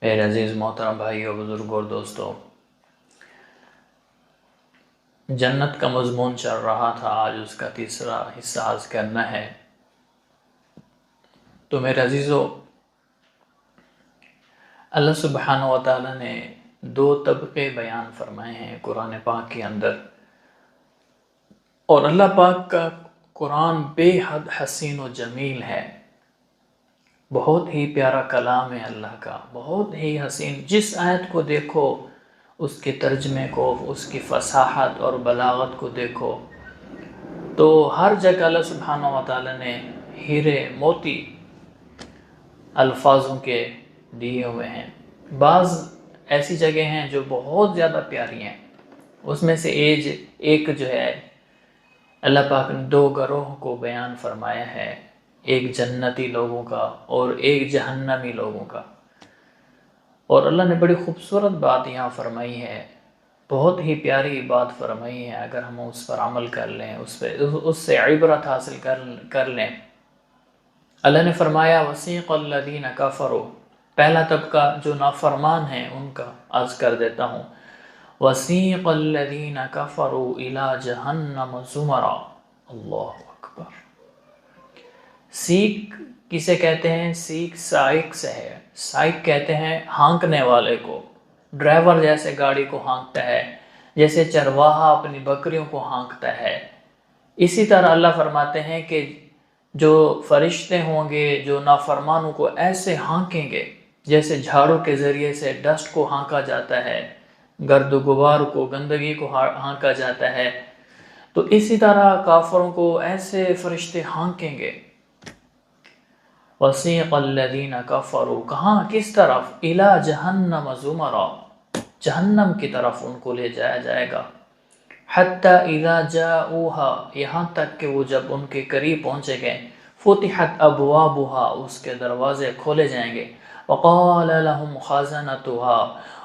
میرے عزیز محترم بھائیوں، بزرگوں اور دوستوں، جنت کا مضمون چل رہا تھا، آج اس کا تیسرا حصہ آج کرنا ہے۔ تو میرے عزیزوں، اللہ سبحانہ و تعالیٰ نے 2 طبقے بیان فرمائے ہیں قرآن پاک کے اندر، اور اللہ پاک کا قرآن بے حد حسین و جمیل ہے، بہت ہی پیارا کلام ہے اللہ کا، بہت ہی حسین۔ جس آیت کو دیکھو، اس کے ترجمے کو، اس کی فصاحت اور بلاغت کو دیکھو، تو ہر جگہ اللہ سبحانہ و تعالیٰ نے ہیرے موتی الفاظوں کے دیے ہوئے ہیں۔ بعض ایسی جگہ ہیں جو بہت زیادہ پیاری ہیں، اس میں سے ایک جو ہے اللہ پاک نے 2 گروہ کو بیان فرمایا ہے، ایک جنتی لوگوں کا اور ایک جہنمی لوگوں کا۔ اور اللہ نے بڑی خوبصورت بات یہاں فرمائی ہے، بہت ہی پیاری بات فرمائی ہے۔ اگر ہم اس پر عمل کر لیں، اس سے عبرت حاصل کر لیں۔ اللہ نے فرمایا وَسِيقَ الَّذِينَ كَفَرُوا، پہلا طبقہ جو نافرمان ہیں ان کا عرض کر دیتا ہوں۔ وَسِيقَ الَّذِينَ كَفَرُوا إِلَى جَهَنَّمَ زُمَرًا، اللہ اکبر۔ سیق کسے کہتے ہیں؟ سیق سائق سے ہے۔ سائق کہتے ہیں ہانکنے والے کو، ڈرائیور جیسے گاڑی کو ہانکتا ہے، جیسے چرواہا اپنی بکریوں کو ہانکتا ہے، اسی طرح اللہ فرماتے ہیں کہ جو فرشتے ہوں گے جو نافرمانوں کو ایسے ہانکیں گے جیسے جھاڑو کے ذریعے سے ڈسٹ کو ہانکا جاتا ہے، گرد و غبار کو، گندگی کو ہانکا جاتا ہے، تو اسی طرح کافروں کو ایسے فرشتے ہانکیں گے۔ وَسِيقَ الَّذِينَ كَفَرُوا، کہاں، کس طرف؟ إِلَى جَهَنَّمَ زُمَرًا، جہنم کی طرف ان کو لے جایا جائے گا۔ حَتَّى إِذَا جَاءُوهَا، یہاں تک کہ وہ جب ان کے قریب پہنچے گئے، فُتِحَتْ أَبْوَابُهَا، اس کے دروازے کھولے جائیں گے، وَقَالَ لَهُمْ خَازَنَتُهَا،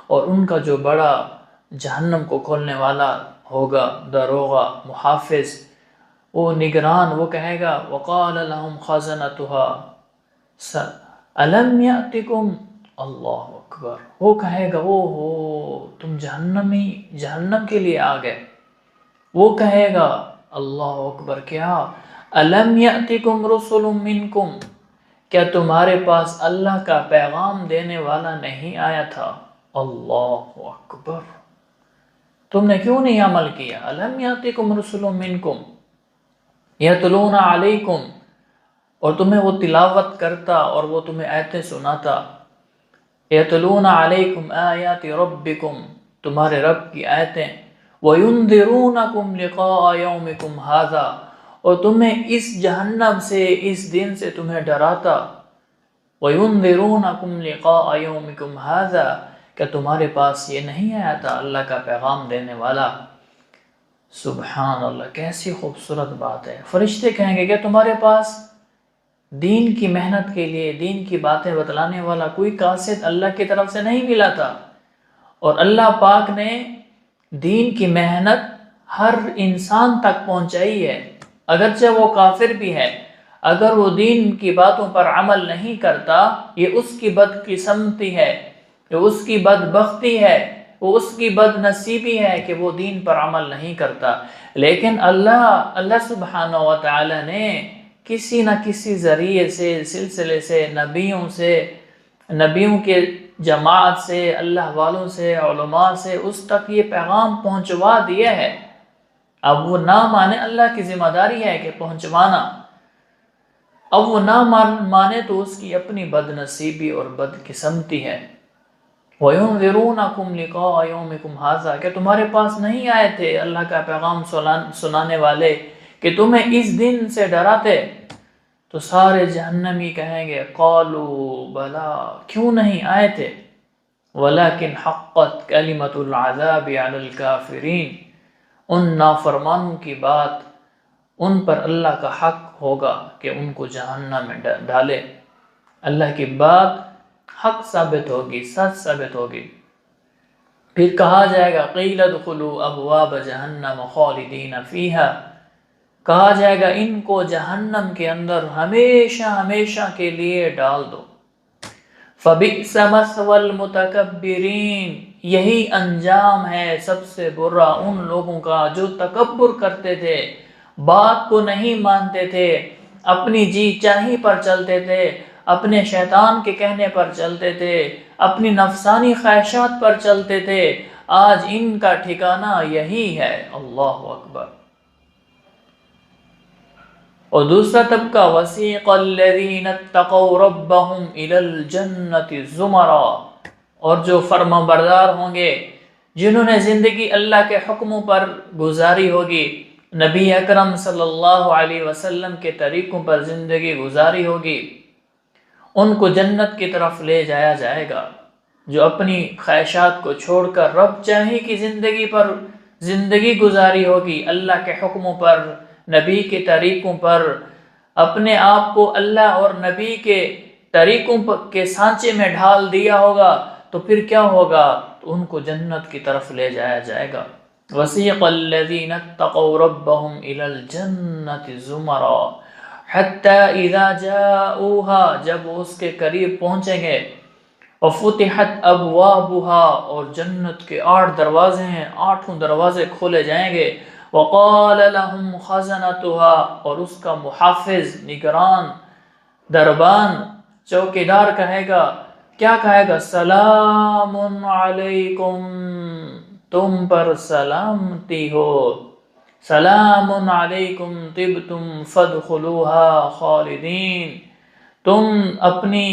اور ان کا جو بڑا جہنم کو کھولنے والا ہوگا، داروغہ، محافظ، وہ نگران، وہ کہے گا وَقَالَ لَهُمْ خَازَنَتُهَا أَلَمْ يَأْتِكُمْ، اللہ اکبر، وہ کہے گا او ہو تم جہنم کے لیے آ گئے۔ وہ کہے گا اللہ اکبر، کیا؟ أَلَمْ يَأْتِكُمْ رُسُلٌ مِّنْكُمْ، کیا تمہارے پاس اللہ کا پیغام دینے والا نہیں آیا تھا؟ اللہ اکبر، تم نے کیوں نہیں عمل کیا؟ أَلَمْ يَأْتِكُمْ رُسُلٌ مِّنْكُمْ يَتْلُونَ عَلَيْكُمْ، اور تمہیں وہ تلاوت کرتا اور وہ تمہیں آیتیں سناتا، یتلون علیکم آیات ربکم، تمہارے رب کی آیتیں، وینذرونکم لقاء یومکم ھذا، اور تمہیں اس جہنم سے، اس دن سے تمہیں ڈراتا، وینذرونکم لقاء یومکم ھذا، کہ تمہارے پاس یہ نہیں آیا تھا اللہ کا پیغام دینے والا۔ سبحان اللہ، کیسی خوبصورت بات ہے۔ فرشتے کہیں گے کہ تمہارے پاس دین کی محنت کے لیے، دین کی باتیں بتلانے والا کوئی قاصد اللہ کی طرف سے نہیں ملا تھا، اور اللہ پاک نے دین کی محنت ہر انسان تک پہنچائی ہے، اگرچہ وہ کافر بھی ہے، اگر وہ دین کی باتوں پر عمل نہیں کرتا، یہ اس کی بدقسمتی ہے، یہ اس کی بدبختی ہے، وہ اس کی بد نصیبی ہے کہ وہ دین پر عمل نہیں کرتا۔ لیکن اللہ سبحانہ و تعالی نے کسی نہ کسی ذریعے سے، سلسلے سے، نبیوں کے جماعت سے، اللہ والوں سے، علماء سے اس تک یہ پیغام پہنچوا دیا ہے۔ اب وہ نہ مانے، اللہ کی ذمہ داری ہے کہ پہنچوانا، اب وہ نہ مانے تو اس کی اپنی بد نصیبی اور بدقسمتی ہے۔ وَيُنذِرُونَكُمْ لِقَاءَ يَوْمِكُمْ هَذَا، کہ تمہارے پاس نہیں آئے تھے اللہ کا پیغام سنانے والے کہ تمہیں اس دن سے ڈراتے؟ تو سارے جہنمی کہیں گے قالوا بلا، کیوں نہیں آئے تھے؟ وَلَكِنْ حَقَّتْ كَلِمَةُ الْعَذَابِ عَلَى الْكَافِرِينَ، ان نافرمانوں کی بات ان پر اللہ کا حق ہوگا کہ ان کو جہنم میں ڈالے، اللہ کی بات حق ثابت ہوگی، سچ ثابت ہوگی۔ پھر کہا جائے گا قیل ادخلوا ابواب جہنم خالدین فیہا، کہا جائے گا ان کو جہنم کے اندر ہمیشہ ہمیشہ کے لیے ڈال دو۔ فبئس مثوى المتکبرین، یہی انجام ہے سب سے برا ان لوگوں کا جو تکبر کرتے تھے، بات کو نہیں مانتے تھے، اپنی جی چاہی پر چلتے تھے، اپنے شیطان کے کہنے پر چلتے تھے، اپنی نفسانی خواہشات پر چلتے تھے، آج ان کا ٹھکانہ یہی ہے۔ اللہ اکبر۔ اور دوسرا طبقہ وَسِيقَ الَّذِينَ اتَّقَوْا رَبَّهُمْ إِلَى الْجَنَّةِ زُمَرًا، اور جو فرما بردار ہوں گے، جنہوں نے زندگی اللہ کے حکموں پر گزاری ہوگی، نبی اکرم صلی اللہ علیہ وسلم کے طریقوں پر زندگی گزاری ہوگی، ان کو جنت کی طرف لے جایا جائے گا۔ جو اپنی خواہشات کو چھوڑ کر رب چاہی کی زندگی پر زندگی گزاری ہوگی، اللہ کے حکموں پر، نبی کے طریقوں پر، اپنے آپ کو اللہ اور نبی کے طریقوں کے سانچے میں ڈھال دیا ہوگا، تو پھر کیا ہوگا؟ تو ان کو جنت کی طرف لے جایا جائے گا۔ وَسِيقَ الَّذِينَ اتَّقَوْا رَبَّهُمْ إِلَى الْجَنَّةِ زُمَرًا حَتَّى إِذَا جَاءُوهَا، جب وہ اس کے قریب پہنچیں گے، وَفُتِحَتْ أَبْوَابُهَا، اور جنت کے 8 دروازے ہیں، 8 دروازے کھولے جائیں گے، وَقَالَ لَهُمْ خَزَنَتُهَا، اور اس کا محافظ، نگران، دربان، چوکیدار کہے گا، کیا کہے گا؟ سلام علیکم، تم پر سلامتی ہو، سلام علیکم طبتم فادخلوها خالدین، تم اپنی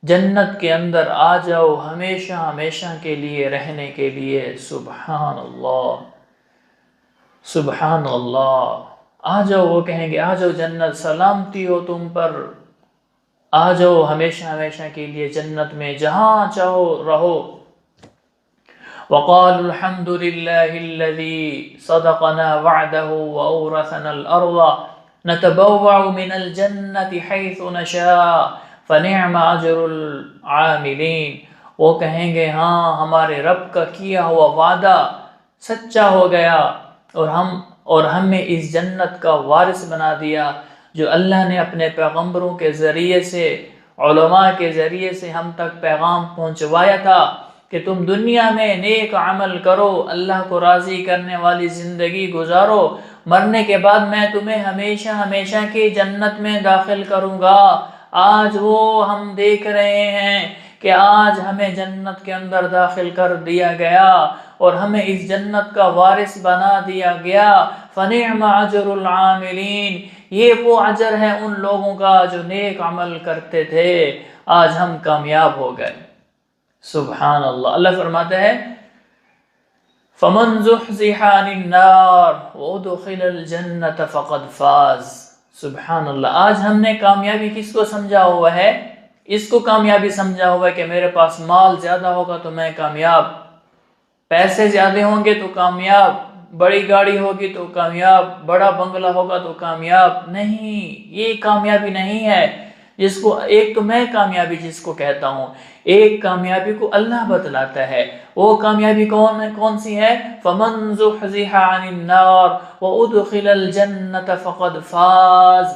جنت کے اندر آ جاؤ ہمیشہ ہمیشہ کے لیے رہنے کے لیے۔ سبحان اللہ، سبحان اللہ۔ آ جاؤ، وہ کہیں گے آ جاؤ جنت، سلامتی ہو تم پر، آ جاؤ ہمیشہ ہمیشہ کے لیے جنت میں، جہاں چاہو رہو۔ وقالوا الحمد لله الذي صدقنا وعده وأورثنا الأرض نتبوع من الجنة حيث نشاء فنعم أجر العاملين، وہ کہیں گے ہاں ہمارے رب کا کیا ہوا وعدہ سچا ہو گیا، اور ہمیں اس جنت کا وارث بنا دیا جو اللہ نے اپنے پیغمبروں کے ذریعے سے، علماء کے ذریعے سے ہم تک پیغام پہنچوایا تھا کہ تم دنیا میں نیک عمل کرو، اللہ کو راضی کرنے والی زندگی گزارو، مرنے کے بعد میں تمہیں ہمیشہ ہمیشہ کی جنت میں داخل کروں گا۔ آج وہ ہم دیکھ رہے ہیں کہ آج ہمیں جنت کے اندر داخل کر دیا گیا اور ہمیں اس جنت کا وارث بنا دیا گیا۔ فنعم اجر العاملین، یہ وہ اجر ہے ان لوگوں کا جو نیک عمل کرتے تھے، آج ہم کامیاب ہو گئے۔ سبحان اللہ۔ اللہ فرماتا ہے فَمَنْ زُحْزِحَ عَنِ النَّارِ وَأُدْخِلَ الْجَنَّةَ فَقَدْ فَازَ۔ سبحان اللہ۔ آج ہم نے کامیابی کس کو سمجھا ہوا ہے؟ اس کو کامیابی سمجھا ہوا ہے کہ میرے پاس مال زیادہ ہوگا تو میں کامیاب، پیسے زیادہ ہوں گے تو کامیاب، بڑی گاڑی ہوگی تو کامیاب، بڑا بنگلہ ہوگا تو کامیاب۔ نہیں، یہ کامیابی نہیں ہے۔ جس کو ایک تو میں کامیابی جس کو کہتا ہوں، ایک کامیابی کو اللہ بتلاتا ہے۔ وہ کامیابی کون سی ہے؟ فَمَنْ زُحْزِحَ عَنِ النَّارِ وَأُدْخِلَ الْجَنَّةَ فَقَدْ فَازَ،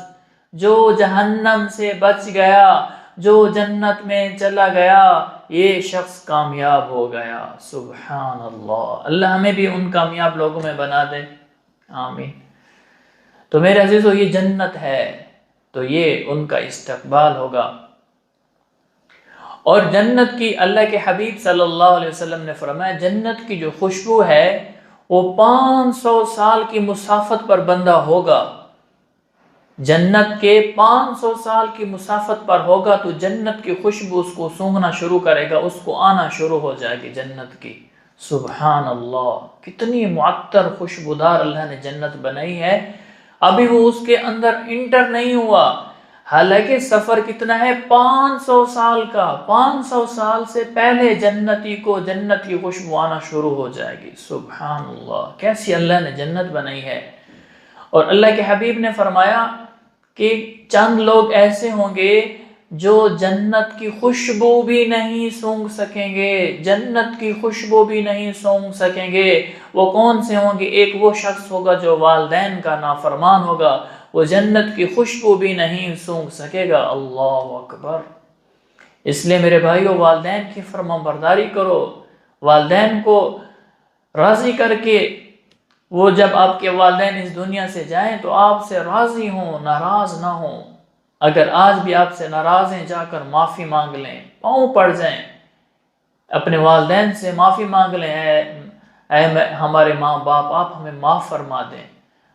جو جہنم سے بچ گیا، جو جنت میں چلا گیا، یہ شخص کامیاب ہو گیا۔ سبحان اللہ۔ اللہ ہمیں بھی ان کامیاب لوگوں میں بنا دے، آمین۔ تو میرے عزیزو، یہ جنت ہے تو یہ ان کا استقبال ہوگا۔ اور جنت کی، اللہ کے حبیب صلی اللہ علیہ وسلم نے فرمایا، جنت کی جو خوشبو ہے وہ 500 سال کی مسافت پر بندہ ہوگا۔ جنت کے 500 سال کی مسافت پر ہوگا تو جنت کی خوشبو اس کو سونگھنا شروع کرے گا، اس کو آنا شروع ہو جائے گی جنت کی۔ سبحان اللہ، کتنی معطر خوشبودار اللہ نے جنت بنائی ہے۔ ابھی وہ اس کے اندر انٹر نہیں ہوا، حالانکہ سفر کتنا ہے؟ 500 سال کا۔ 500 سال سے پہلے جنتی کو جنت کی خوشبو آنا شروع ہو جائے گی۔ سبحان اللہ، کیسی اللہ نے جنت بنائی ہے۔ اور اللہ کے حبیب نے فرمایا کہ چند لوگ ایسے ہوں گے جو جنت کی خوشبو بھی نہیں سونگھ سکیں گے، جنت کی خوشبو بھی نہیں سونگھ سکیں گے۔ وہ کون سے ہوں گے؟ ایک وہ شخص ہوگا جو والدین کا نافرمان ہوگا، وہ جنت کی خوشبو بھی نہیں سونگھ سکے گا۔ اللہ اکبر۔ اس لیے میرے بھائیو، والدین کی فرمانبرداری کرو، والدین کو راضی کر کے، وہ جب آپ کے والدین اس دنیا سے جائیں تو آپ سے راضی ہوں، ناراض نہ ہوں۔ اگر آج بھی آپ سے ناراض ہیں، جا کر معافی مانگ لیں، پاؤں پڑ جائیں، اپنے والدین سے معافی مانگ لیں، اے ہمارے ماں باپ، آپ ہمیں معاف فرما دیں۔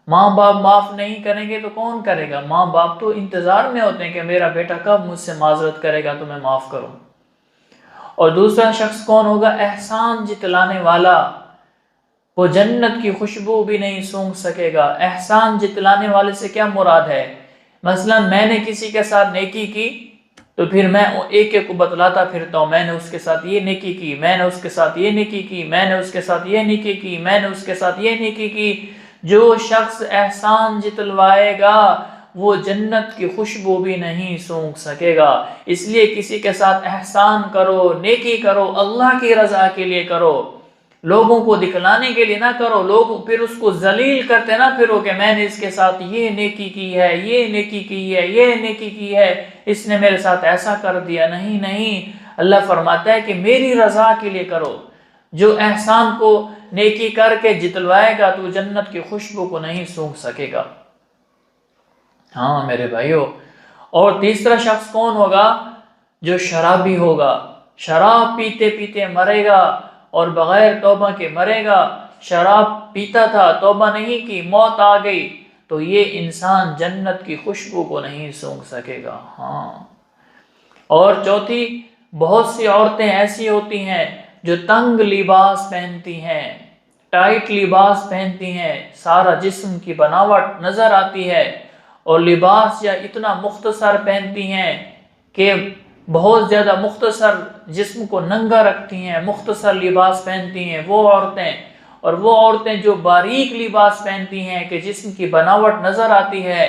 ماں باپ معاف نہیں کریں گے تو کون کرے گا؟ ماں باپ تو انتظار میں ہوتے ہیں کہ میرا بیٹا کب مجھ سے معذرت کرے گا تو میں معاف کروں۔ اور دوسرا شخص کون ہوگا؟ احسان جتلانے والا، وہ جنت کی خوشبو بھی نہیں سونگھ سکے گا۔ احسان جتلانے والے سے کیا مراد ہے؟ مثلا میں نے کسی کے ساتھ نیکی کی تو پھر میں ایک ایک کو بتلاتا پھرتا ہوں، میں نے اس کے ساتھ یہ نیکی کی، میں نے اس کے ساتھ یہ نیکی کی، میں نے اس کے ساتھ یہ نیکی کی، میں نے اس کے ساتھ یہ نیکی کی۔ جو شخص احسان جتلوائے گا وہ جنت کی خوشبو بھی نہیں سونگھ سکے گا۔ اس لیے کسی کے ساتھ احسان کرو، نیکی کرو، اللہ کی رضا کے لیے کرو، لوگوں کو دکھلانے کے لیے نہ کرو۔ لوگ پھر اس کو ذلیل کرتے نہ پھرو کہ میں نے اس کے ساتھ یہ نیکی کی ہے، یہ نیکی کی ہے، یہ نیکی کی ہے، اس نے میرے ساتھ ایسا کر دیا۔ نہیں نہیں، اللہ فرماتا ہے کہ میری رضا کے لیے کرو۔ جو احسان کو نیکی کر کے جتلوائے گا تو جنت کی خوشبو کو نہیں سونگھ سکے گا۔ ہاں میرے بھائیو، اور تیسرا شخص کون ہوگا؟ جو شرابی ہوگا، شراب پیتے پیتے مرے گا اور بغیر توبہ کے مرے گا۔ شراب پیتا تھا، توبہ نہیں کی، موت آ گئی، تو یہ انسان جنت کی خوشبو کو نہیں سونگھ سکے گا۔ ہاں، اور چوتھی، بہت سی عورتیں ایسی ہوتی ہیں جو تنگ لباس پہنتی ہیں، ٹائٹ لباس پہنتی ہیں، سارا جسم کی بناوٹ نظر آتی ہے، اور لباس یا اتنا مختصر پہنتی ہیں کہ بہت زیادہ مختصر جسم کو ننگا رکھتی ہیں، مختصر لباس پہنتی ہیں وہ عورتیں۔ اور وہ عورتیں جو باریک لباس پہنتی ہیں کہ جسم کی بناوٹ نظر آتی ہے،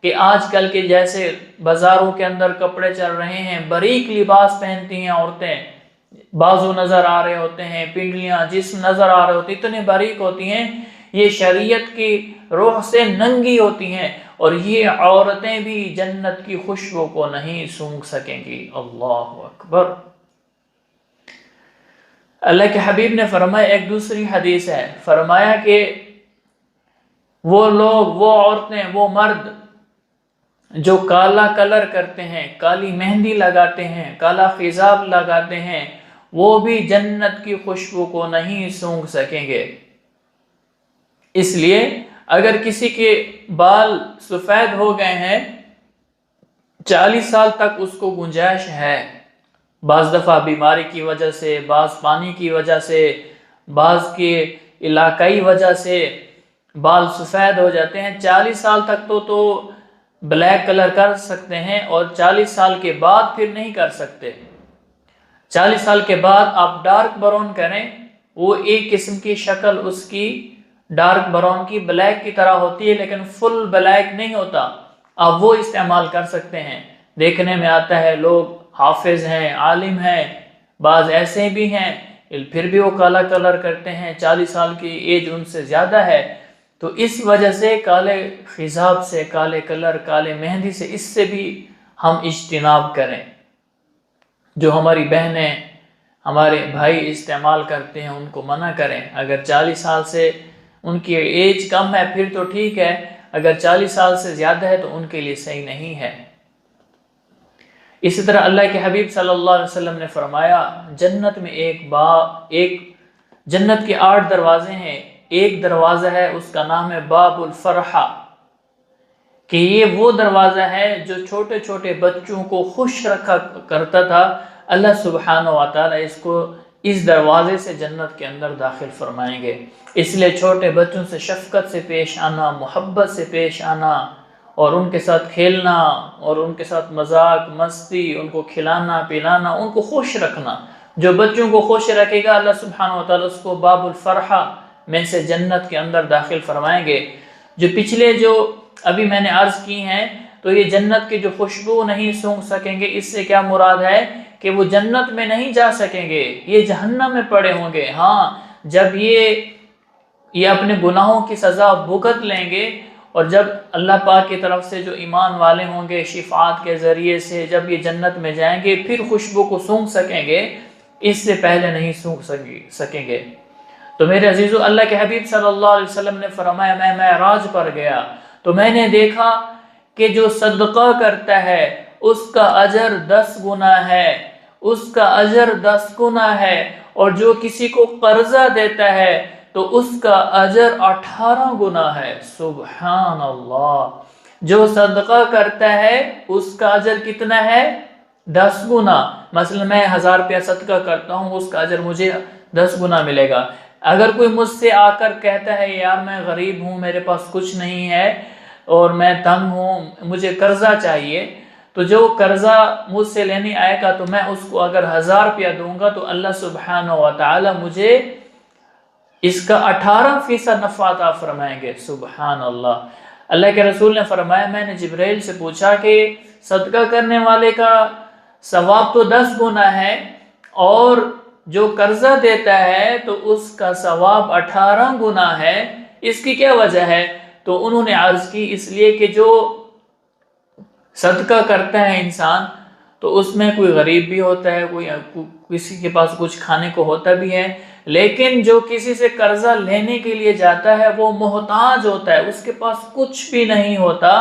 کہ آج کل کے جیسے بازاروں کے اندر کپڑے چل رہے ہیں، باریک لباس پہنتی ہیں عورتیں، بازو نظر آ رہے ہوتے ہیں، پنڈلیاں، جسم نظر آ رہے ہوتے ہیں، اتنے باریک ہوتی ہیں، یہ شریعت کی روح سے ننگی ہوتی ہیں، اور یہ عورتیں بھی جنت کی خوشبو کو نہیں سونگھ سکیں گی۔ اللہ اکبر۔ اللہ کے حبیب نے فرمایا، ایک دوسری حدیث ہے، فرمایا کہ وہ لوگ، وہ عورتیں، وہ مرد جو کالا کلر کرتے ہیں، کالی مہندی لگاتے ہیں، کالا خضاب لگاتے ہیں، وہ بھی جنت کی خوشبو کو نہیں سونگھ سکیں گے۔ اس لیے اگر کسی کے بال سفید ہو گئے ہیں، 40 سال تک اس کو گنجائش ہے، بعض دفعہ بیماری کی وجہ سے، بعض پانی کی وجہ سے، بعض کے علاقائی وجہ سے بال سفید ہو جاتے ہیں، 40 سال تک تو بلیک کلر کر سکتے ہیں، اور 40 سال کے بعد پھر نہیں کر سکتے۔ 40 سال کے بعد آپ ڈارک براؤن کریں، وہ ایک قسم کی شکل اس کی ڈارک براؤن کی، بلیک کی طرح ہوتی ہے، لیکن فل بلیک نہیں ہوتا، آپ وہ استعمال کر سکتے ہیں۔ دیکھنے میں آتا ہے لوگ حافظ ہیں، عالم ہیں، بعض ایسے بھی ہیں پھر بھی وہ کالا کلر کرتے ہیں، 40 سال کی ایج ان سے زیادہ ہے، تو اس وجہ سے کالے خضاب سے، کالے کلر، کالے مہندی سے، اس سے بھی ہم اجتناب کریں۔ جو ہماری بہنیں، ہمارے بھائی استعمال کرتے ہیں ان کو منع کریں۔ اگر 40 سال سے ان کی ایج کم ہے پھر تو ٹھیک ہے، اگر 40 سال سے زیادہ ہے تو ان کے لیے صحیح نہیں ہے۔ اسی طرح اللہ کے حبیب صلی اللہ علیہ وسلم نے فرمایا، جنت میں ایک جنت کے 8 دروازے ہیں، ایک دروازہ ہے اس کا نام ہے باب الفرحہ، کہ یہ وہ دروازہ ہے جو چھوٹے چھوٹے بچوں کو خوش رکھا کرتا تھا۔ اللہ سبحانہ و تعالی اس دروازے سے جنت کے اندر داخل فرمائیں گے۔ اس لیے چھوٹے بچوں سے شفقت سے پیش آنا، محبت سے پیش آنا، اور ان کے ساتھ کھیلنا، اور ان کے ساتھ مذاق مستی، ان کو کھلانا پلانا، ان کو خوش رکھنا۔ جو بچوں کو خوش رکھے گا اللہ سبحانہ و تعالی اس کو باب الفرحہ میں سے جنت کے اندر داخل فرمائیں گے۔ جو پچھلے جو ابھی میں نے عرض کی ہیں، تو یہ جنت کی جو خوشبو نہیں سونگھ سکیں گے، اس سے کیا مراد ہے کہ وہ جنت میں نہیں جا سکیں گے، یہ جہنم میں پڑے ہوں گے۔ ہاں، جب یہ اپنے گناہوں کی سزا بھگت لیں گے اور جب اللہ پاک کی طرف سے جو ایمان والے ہوں گے شفاعت کے ذریعے سے جب یہ جنت میں جائیں گے پھر خوشبو کو سونگھ سکیں گے، اس سے پہلے نہیں سونگھ سکیں گے۔ تو میرے عزیزو، اللہ کے حبیب صلی اللہ علیہ وسلم نے فرمایا میں معراج پر گیا تو میں نے دیکھا کہ جو صدقہ کرتا ہے اس کا اجر 10 گنا ہے، اس کا اجر 10 گنا ہے، اور جو کسی کو قرضہ دیتا ہے تو اس کا اجر 18 گنا ہے۔ سبحان اللہ! جو صدقہ کرتا ہے اس کا اجر کتنا ہے؟ 10 گنا۔ مثلا میں 1000 روپیہ صدقہ کرتا ہوں، اس کا اجر مجھے 10 گنا ملے گا۔ اگر کوئی مجھ سے آ کر کہتا ہے یار میں غریب ہوں، میرے پاس کچھ نہیں ہے اور میں تنگ ہوں، مجھے قرضہ چاہیے، تو جو قرضہ مجھ سے لینے آئے گا تو میں اس کو اگر 1000 روپیہ دوں گا تو اللہ سبحانہ و تعالی مجھے اس کا 18% نفع عطا فرمائیں گے۔ سبحان اللہ! اللہ کے رسول نے فرمایا میں نے جبرائیل سے پوچھا کہ صدقہ کرنے والے کا ثواب تو 10 گنا ہے اور جو قرضہ دیتا ہے تو اس کا ثواب 18 گنا ہے، اس کی کیا وجہ ہے؟ تو انہوں نے عرض کی اس لیے کہ جو صدقہ کرتا ہے انسان تو اس میں کوئی غریب بھی ہوتا ہے، کوئی کسی کے پاس کچھ کھانے کو ہوتا بھی ہے، لیکن جو کسی سے قرضہ لینے کے لیے جاتا ہے وہ محتاج ہوتا ہے، اس کے پاس کچھ بھی نہیں ہوتا،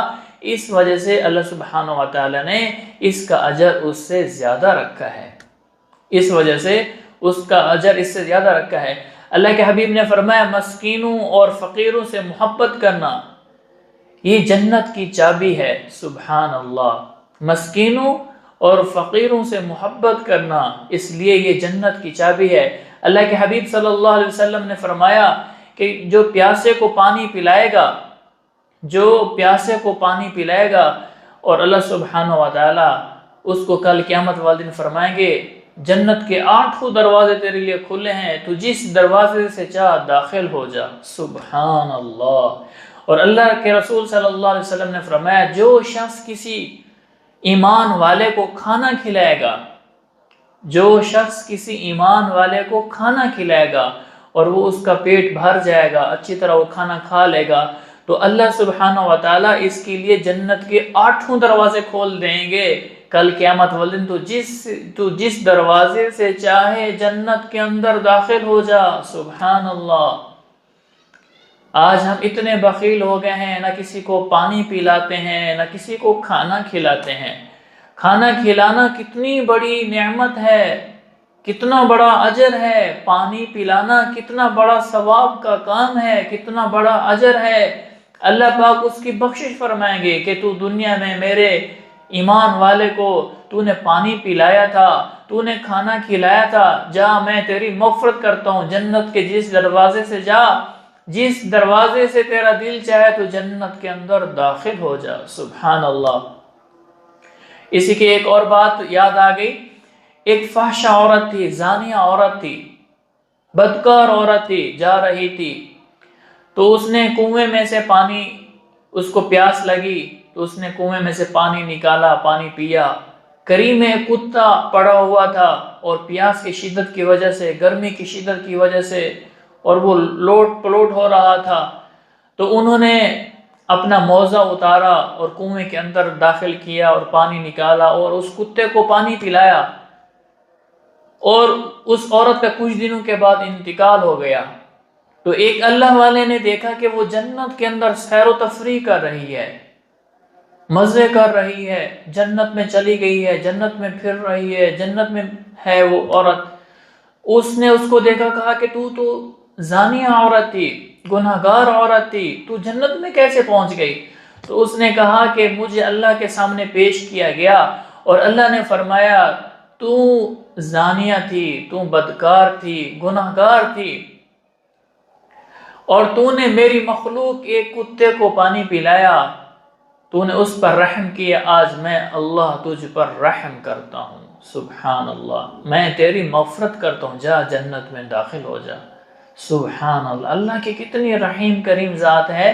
اس وجہ سے اللہ سبحانہ و تعالی نے اس کا اجر اس سے زیادہ رکھا ہے، اس وجہ سے اس کا اجر اس سے زیادہ رکھا ہے۔ اللہ کے حبیب نے فرمایا مسکینوں اور فقیروں سے محبت کرنا یہ جنت کی چابی ہے۔ سبحان اللہ! مسکینوں اور فقیروں سے محبت کرنا اس لیے یہ جنت کی چابی ہے۔ اللہ کے حبیب صلی اللہ علیہ وسلم نے فرمایا کہ جو پیاسے کو پانی پلائے گا، جو پیاسے کو پانی پلائے گا اور اللہ سبحانہ و تعالی اس کو کل قیامت والے دن فرمائیں گے جنت کے 8 دروازے تیرے لیے کھلے ہیں، تو جس دروازے سے چاہ داخل ہو جا۔ سبحان اللہ! اور اللہ کے رسول صلی اللہ علیہ وسلم نے فرمایا جو شخص کسی ایمان والے کو کھانا کھلائے گا، جو شخص کسی ایمان والے کو کھانا کھلائے گا اور وہ اس کا پیٹ بھر جائے گا، اچھی طرح وہ کھانا کھا لے گا، تو اللہ سبحانہ و تعالیٰ اس کے لیے جنت کے 8 دروازے کھول دیں گے کل قیامت والے دن۔ تو جس دروازے سے چاہے جنت کے اندر داخل ہو جا۔ سبحان اللہ! آج ہم اتنے بخیل ہو گئے ہیں، نہ کسی کو پانی پلاتے ہیں نہ کسی کو کھانا کھلاتے ہیں۔ کھانا کھلانا کتنی بڑی نعمت ہے، کتنا بڑا اجر ہے، پانی پلانا کتنا بڑا ثواب کا کام ہے، کتنا بڑا اجر ہے۔ اللہ پاک اس کی بخشش فرمائیں گے کہ تو دنیا میں میرے ایمان والے کو تو نے پانی پلایا تھا، تو نے کھانا کھلایا تھا، جا میں تیری مغفرت کرتا ہوں، جنت کے جس دروازے سے جا، جس دروازے سے تیرا دل چاہے تو جنت کے اندر داخل ہو جا۔ سبحان اللہ! اسی کی ایک اور بات یاد آ گئی، ایک فحشہ عورت تھی، زانیہ عورت تھی، بدکار عورت تھی، جا رہی تھی تو اس نے کنویں میں سے پانی، اس کو پیاس لگی تو اس نے کنویں میں سے پانی نکالا، پانی پیا، قریب میں کتا پڑا ہوا تھا اور پیاس کی شدت کی وجہ سے، گرمی کی شدت کی وجہ سے اور وہ لوٹ پلوٹ ہو رہا تھا، تو انہوں نے اپنا موزہ اتارا اور کنویں کے اندر داخل کیا اور پانی نکالا اور اس کتے کو پانی پلایا، اور اس عورت کا کچھ دنوں کے بعد انتقال ہو گیا۔ تو ایک اللہ والے نے دیکھا کہ وہ جنت کے اندر سیر و تفریح کر رہی ہے، مزے کر رہی ہے، جنت میں چلی گئی ہے، جنت میں پھر رہی ہے، جنت میں ہے وہ عورت۔ اس نے اس کو دیکھا، کہا کہ تو زانیہ عورت تھی، گناہگار عورت تھی، تو جنت میں کیسے پہنچ گئی؟ تو اس نے کہا کہ مجھے اللہ کے سامنے پیش کیا گیا اور اللہ نے فرمایا تو زانیہ تھی، تو بدکار تھی، گناہگار تھی، اور تو نے میری مخلوق ایک کتے کو پانی پلایا، تو نے اس پر رحم کیا، آج میں اللہ تجھ پر رحم کرتا ہوں۔ سبحان اللہ! میں تیری مغفرت کرتا ہوں، جا جنت میں داخل ہو جا۔ سبحان اللہ! اللہ کی کتنی رحیم کریم ذات ہے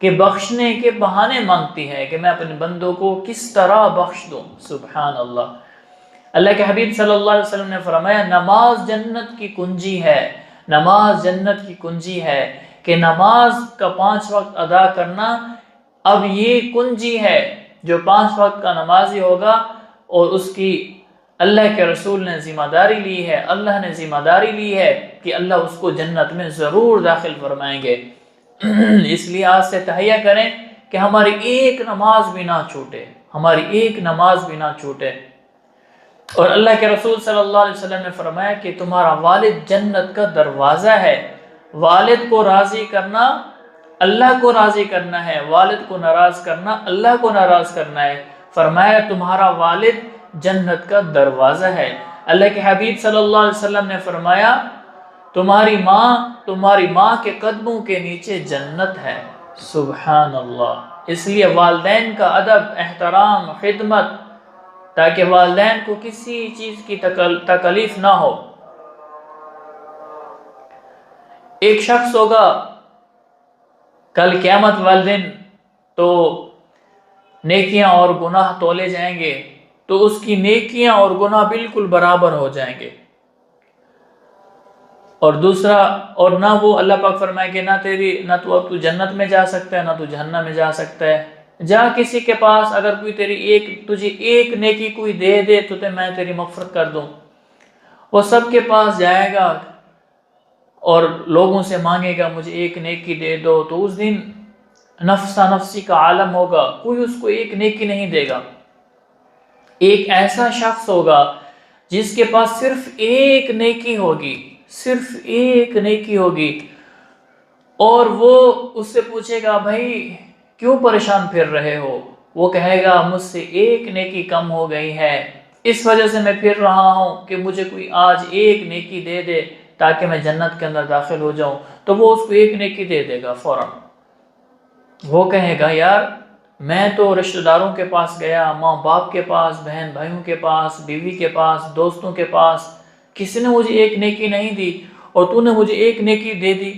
کہ بخشنے کے بہانے مانگتی ہے کہ میں اپنے بندوں کو کس طرح بخش دوں۔ سبحان اللہ! اللہ کے حبیب صلی اللہ علیہ وسلم نے فرمایا نماز جنت کی کنجی ہے، نماز جنت کی کنجی ہے، کہ نماز کا 5 وقت ادا کرنا اب یہ کنجی ہے جو 5 وقت کا نمازی ہوگا اور اس کی اللہ کے رسول نے ذمہ داری لی ہے، اللہ نے ذمہ داری لی ہے کہ اللہ اس کو جنت میں ضرور داخل فرمائیں گے۔ اس لیے آج سے تہیہ کریں کہ ہماری ایک نماز بھی نہ چھوٹے، ہماری ایک نماز بھی نہ چھوٹے۔ اور اللہ کے رسول صلی اللہ علیہ وسلم نے فرمایا کہ تمہارا والد جنت کا دروازہ ہے، والد کو راضی کرنا اللہ کو راضی کرنا ہے، والد کو ناراض کرنا اللہ کو ناراض کرنا ہے۔ فرمایا تمہارا والد جنت کا دروازہ ہے۔ اللہ کے حبیب صلی اللہ علیہ وسلم نے فرمایا تمہاری ماں کے قدموں کے نیچے جنت ہے۔ سبحان اللہ۔ اس لیے والدین کا ادب، احترام، خدمت، تاکہ والدین کو کسی چیز کی تکلیف نہ ہو۔ ایک شخص ہوگا کل قیامت والدین تو نیکیاں اور گناہ تولے جائیں گے تو اس کی نیکیاں اور گناہ بالکل برابر ہو جائیں گے، اور دوسرا، اور نہ وہ اللہ پاک فرمائے کہ نہ تو جنت میں جا سکتا ہے نہ تو جہنم میں جا سکتا ہے۔ جا کسی کے پاس، اگر کوئی تجھے ایک نیکی کوئی دے دے تو میں تیری مغفرت کر دوں۔ وہ سب کے پاس جائے گا اور لوگوں سے مانگے گا مجھے ایک نیکی دے دو، تو اس دن نفسا نفسی کا عالم ہوگا، کوئی اس کو ایک نیکی نہیں دے گا۔ ایک ایسا شخص ہوگا جس کے پاس صرف ایک نیکی ہوگی، صرف ایک نیکی ہوگی، اور وہ اس سے پوچھے گا بھائی کیوں پریشان پھر رہے ہو؟ وہ کہے گا مجھ سے ایک نیکی کم ہو گئی ہے، اس وجہ سے میں پھر رہا ہوں کہ مجھے کوئی آج ایک نیکی دے دے تاکہ میں جنت کے اندر داخل ہو جاؤں۔ تو وہ اس کو ایک نیکی دے دے گا فوراً۔ وہ کہے گا یار میں تو رشتہ داروں کے پاس گیا، ماں باپ کے پاس، بہن بھائیوں کے پاس، بیوی کے پاس، دوستوں کے پاس، کسی نے مجھے ایک نیکی نہیں دی اور تو نے مجھے ایک نیکی دے دی۔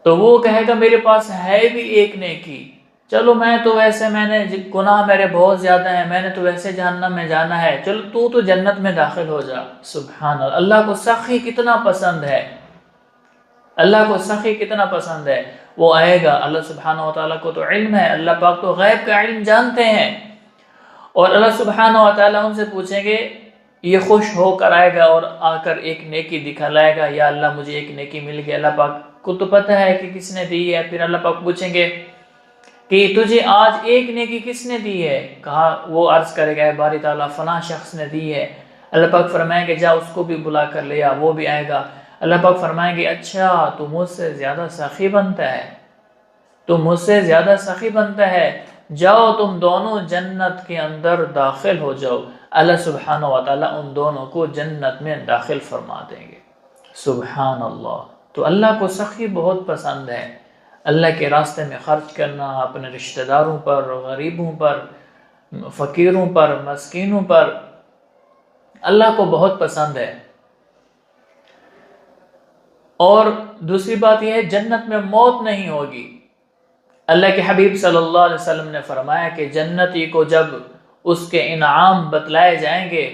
تو وہ کہے گا میرے پاس ہے بھی ایک نیکی، چلو میں نے گناہ میرے بہت زیادہ ہیں، میں نے تو ویسے جہنم میں جانا ہے، چلو تو جنت میں داخل ہو جا۔ سبحان اللہ۔ اللہ کو سخی کتنا پسند ہے، اللہ کو سخی کتنا پسند ہے۔ وہ آئے گا، اللہ سبحانہ وتعالیٰ کو تو علم ہے، اللہ پاک تو غیب کا علم جانتے ہیں، اور اللہ سبحانہ وتعالیٰ ان سے پوچھیں گے، یہ خوش ہو کر آئے گا اور آ کر ایک نیکی دکھلائے گا، یا اللہ مجھے ایک نیکی مل گئی، اللہ پاک کو تو پتہ ہے کہ کس نے دی ہے۔ پھر اللہ پاک پوچھیں گے کہ تجھے آج ایک نیکی کس نے دی ہے؟ کہا وہ عرض کرے گا باری تعالیٰ فلاں شخص نے دی ہے۔ اللہ پاک فرمائیں گے جا اس کو بھی بلا کر لیا، وہ بھی آئے گا۔ اللہ پاک فرمائیں گے اچھا تو مجھ سے زیادہ سخی بنتا ہے، تو مجھ سے زیادہ سخی بنتا ہے، جاؤ تم دونوں جنت کے اندر داخل ہو جاؤ۔ اللہ سبحانہ وتعالیٰ ان دونوں کو جنت میں داخل فرما دیں گے۔ سبحان اللہ۔ تو اللہ کو سخی بہت پسند ہے، اللہ کے راستے میں خرچ کرنا، اپنے رشتہ داروں پر، غریبوں پر، فقیروں پر، مسکینوں پر، اللہ کو بہت پسند ہے۔ اور دوسری بات یہ ہے جنت میں موت نہیں ہوگی۔ اللہ کے حبیب صلی اللہ علیہ وسلم نے فرمایا کہ جنتی کو جب اس کے انعام بتلائے جائیں گے،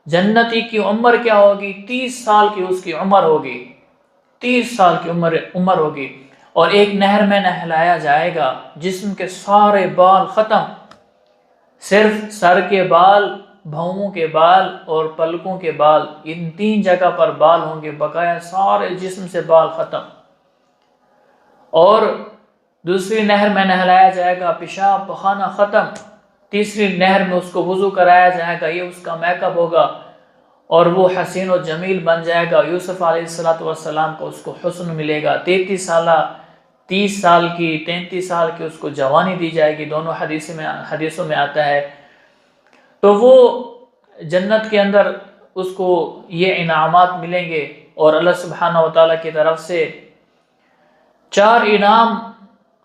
جنتی کی عمر کیا ہوگی؟ 30 سال کی اس کی عمر ہوگی، 30 سال کی عمر ہوگی، اور ایک نہر میں نہلایا جائے گا، جسم کے سارے بال ختم، صرف سر کے بال، بھوؤں کے بال اور پلکوں کے بال، ان 3 جگہ پر بال ہوں گے، بقایا سارے جسم سے بال ختم۔ اور دوسری نہر میں نہلایا جائے گا، پیشاب پخانہ ختم۔ تیسری نہر میں اس کو وضو کرایا جائے گا، یہ اس کا میک اپ ہوگا اور وہ حسین و جمیل بن جائے گا۔ یوسف علیہ السلام کو اس کو حسن ملے گا۔ 30 سال کی 33 سال کی اس کو جوانی دی جائے گی، دونوں حدیثوں میں آتا ہے۔ تو وہ جنت کے اندر اس کو یہ انعامات ملیں گے، اور اللہ سبحانہ وتعالیٰ کی طرف سے 4 انعام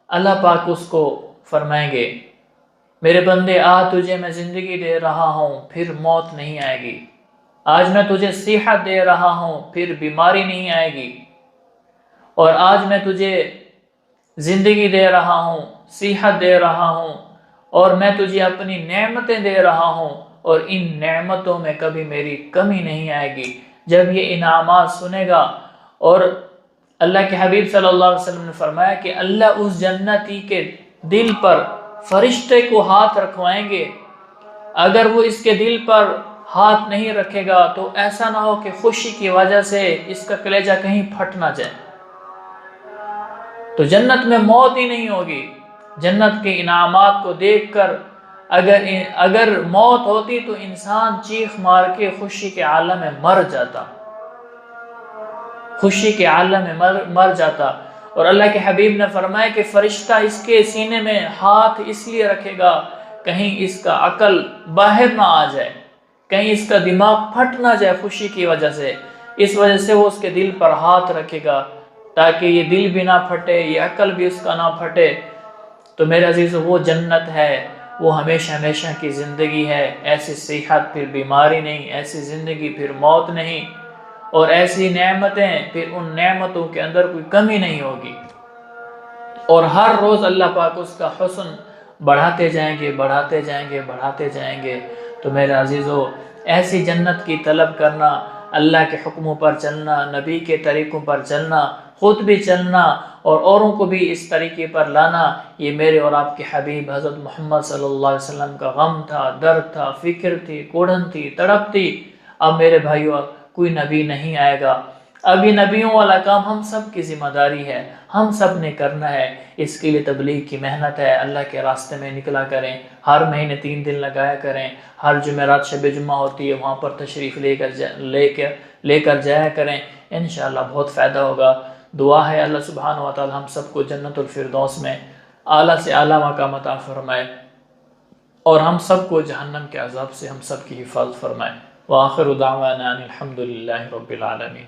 اللہ پاک اس کو فرمائیں گے، میرے بندے تجھے میں زندگی دے رہا ہوں، پھر موت نہیں آئے گی۔ آج میں تجھے صحت دے رہا ہوں، پھر بیماری نہیں آئے گی۔ اور آج میں تجھے زندگی دے رہا ہوں، صحت دے رہا ہوں، اور میں تجھے اپنی نعمتیں دے رہا ہوں، اور ان نعمتوں میں کبھی میری کمی نہیں آئے گی۔ جب یہ انعامات سنے گا اور اللہ کے حبیب صلی اللہ علیہ وسلم نے فرمایا کہ اللہ اس جنتی کے دل پر فرشتے کو ہاتھ رکھوائیں گے، اگر وہ اس کے دل پر ہاتھ نہیں رکھے گا تو ایسا نہ ہو کہ خوشی کی وجہ سے اس کا کلیجہ کہیں پھٹ نہ جائے۔ تو جنت میں موت ہی نہیں ہوگی۔ جنت کے انعامات کو دیکھ کر اگر موت ہوتی تو انسان چیخ مار کے خوشی کے عالم میں مر جاتا، خوشی کے عالم میں مر جاتا۔ اور اللہ کے حبیب نے فرمایا کہ فرشتہ اس کے سینے میں ہاتھ اس لیے رکھے گا کہیں اس کا عقل باہر نہ آ جائے، کہیں اس کا دماغ پھٹ نہ جائے خوشی کی وجہ سے، اس وجہ سے وہ اس کے دل پر ہاتھ رکھے گا تاکہ یہ دل بھی نہ پھٹے، یہ عقل بھی اس کا نہ پھٹے۔ تو میرے عزیز وہ جنت ہے، وہ ہمیشہ ہمیشہ کی زندگی ہے، ایسی صحت پھر بیماری نہیں، ایسی زندگی پھر موت نہیں، اور ایسی نعمتیں پھر ان نعمتوں کے اندر کوئی کمی نہیں ہوگی، اور ہر روز اللہ پاک اس کا حسن بڑھاتے جائیں گے، بڑھاتے جائیں گے، بڑھاتے جائیں گے۔ تو میرے عزیزو، ایسی جنت کی طلب کرنا، اللہ کے حکموں پر چلنا، نبی کے طریقوں پر چلنا، خود بھی چلنا اور اوروں کو بھی اس طریقے پر لانا، یہ میرے اور آپ کے حبیب حضرت محمد صلی اللہ علیہ وسلم کا غم تھا، درد تھا، فکر تھی، کوڑن تھی، تڑپ تھی۔ اب میرے بھائیو، کوئی نبی نہیں آئے گا، اب یہ نبیوں والا کام ہم سب کی ذمہ داری ہے، ہم سب نے کرنا ہے۔ اس کے لیے تبلیغ کی محنت ہے، اللہ کے راستے میں نکلا کریں، ہر مہینے 3 دن لگایا کریں، ہر جمعرات شب جمعہ ہوتی ہے وہاں پر تشریف لے کر جایا کریں، انشاءاللہ بہت فائدہ ہوگا۔ دعا ہے اللہ سبحانہ و تعالی ہم سب کو جنت الفردوس میں اعلیٰ سے اعلیٰ مقام عطا فرمائے، اور ہم سب کو جہنم کے عذاب سے ہم سب کی حفاظت فرمائے۔ وآخر دعوانا ان الحمد للہ رب العالمین۔